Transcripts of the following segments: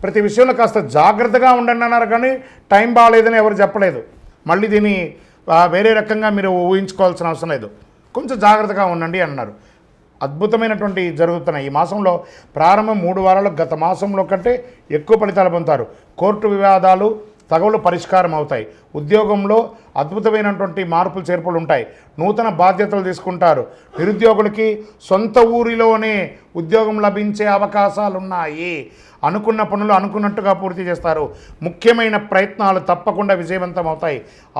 ప్రతి విషయంలో కాస్త జాగ్రత్తగా ఉండండి అన్నారు, కానీ టైం బాగాలేదని ఎవరు చెప్పలేదు. మళ్ళీ దీన్ని వేరే రకంగా మీరు ఊహించుకోవాల్సిన అవసరం లేదు, కొంచెం జాగ్రత్తగా ఉండండి అన్నారు. అద్భుతమైనటువంటి జరుగుతున్నాయి. ఈ మాసంలో ప్రారంభం 3 వారాలు గత మాసంలో కంటే ఎక్కువ ఫలితాలు పొందుతారు. కోర్టు వివాదాలు తగవులు పరిష్కారం అవుతాయి. ఉద్యోగంలో అద్భుతమైనటువంటి మార్పులు చేర్పులు ఉంటాయి. నూతన బాధ్యతలు తీసుకుంటారు. నిరుద్యోగులకి సొంత ఊరిలోనే ఉద్యోగం లభించే అవకాశాలు ఉన్నాయి. అనుకున్న పనులు అనుకున్నట్టుగా పూర్తి చేస్తారు. ముఖ్యమైన ప్రయత్నాలు తప్పకుండా విజయవంతం అవుతాయి.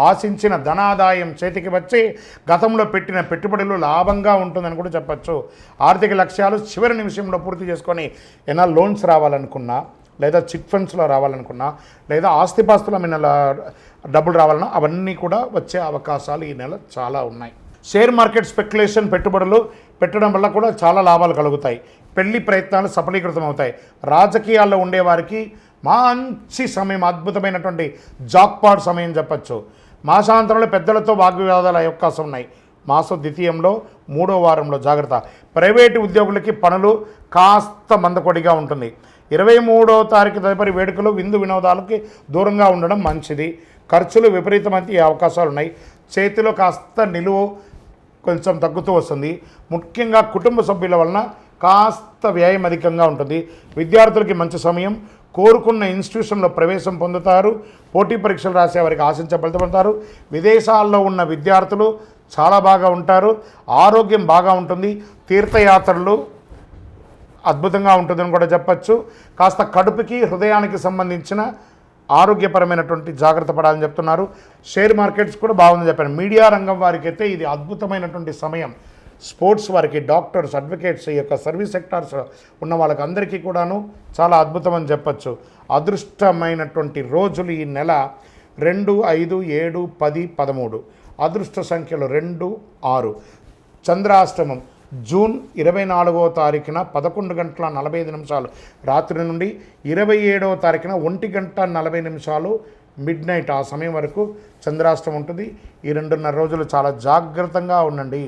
ఆశించిన ధనాదాయం చేతికి వచ్చి గతంలో పెట్టిన పెట్టుబడులు లాభంగా ఉంటుందని కూడా చెప్పచ్చు. ఆర్థిక లక్ష్యాలు చివరి నిమిషంలో పూర్తి చేసుకొని ఏమైనా లోన్స్ రావాలనుకున్నా, లేదా చిట్ ఫండ్స్లో రావాలనుకున్నా, లేదా ఆస్తిపాస్తుల మీద డబ్బులు రావాలన్నా అవన్నీ కూడా వచ్చే అవకాశాలు ఈ నెల చాలా ఉన్నాయి. షేర్ మార్కెట్ స్పెక్యులేషన్ పెట్టుబడులు పెట్టడం వల్ల కూడా చాలా లాభాలు కలుగుతాయి. పెళ్లి ప్రయత్నాలు సఫలీకృతం అవుతాయి. రాజకీయాల్లో ఉండేవారికి మంచి సమయం, అద్భుతమైనటువంటి జాక్పాట్ సమయం చెప్పచ్చు. మాసాంతరంలో పెద్దలతో వాగ్వివాదాలు అయ్యే అవకాశం ఉన్నాయి. మాసం ద్వితీయంలో 3వ వారంలో జాగ్రత్త. ప్రైవేటు ఉద్యోగులకి పనులు కాస్త మందకొడిగా ఉంటుంది. 23వ తారీఖు తదుపరి వేడుకలు విందు వినోదాలకి దూరంగా ఉండడం మంచిది. ఖర్చులు విపరీతమైన అవకాశాలు ఉన్నాయి. చేతిలో కాస్త నిలువు కొంచెం తగ్గుతూ వస్తుంది. ముఖ్యంగా కుటుంబ సభ్యుల వలన కాస్త వ్యయం అధికంగా ఉంటుంది. విద్యార్థులకి మంచి సమయం. కోరుకున్న ఇన్స్టిట్యూషన్లో ప్రవేశం పొందుతారు. పోటీ పరీక్షలు రాసే వారికి ఆశించే ఫలితం పొందుతారు. విదేశాల్లో ఉన్న విద్యార్థులు చాలా బాగా ఉంటారు. ఆరోగ్యం బాగా ఉంటుంది. తీర్థయాత్రలు అద్భుతంగా ఉంటుందని కూడా చెప్పచ్చు. కాస్త కడుపుకి హృదయానికి సంబంధించిన ఆరోగ్యపరమైనటువంటి జాగ్రత్త పడాలని చెప్తున్నారు. షేర్ మార్కెట్స్ కూడా బాగుందని చెప్పారు. మీడియా రంగం వారికి అయితే ఇది అద్భుతమైనటువంటి సమయం. స్పోర్ట్స్ వారికి, డాక్టర్స్, అడ్వకేట్స్, ఈ యొక్క సర్వీస్ సెక్టార్స్ ఉన్న వాళ్ళకి అందరికీ కూడాను చాలా అద్భుతం అని చెప్పచ్చు. అదృష్టమైనటువంటి రోజులు ఈ నెల 2, 5, 7, 10, 13. అదృష్ట సంఖ్యలు 2, 6. చంద్రాష్టమం జూన్ 24వ తారీఖున 11 గంటల 45 నిమిషాలు రాత్రి నుండి 27వ తారీఖున 1 గంట 40 నిమిషాలు మిడ్ నైట్ ఆ సమయం వరకు చంద్రాష్టమం ఉంటుంది. ఈ 2.5 రోజులు చాలా జాగ్రత్తగా ఉండండి.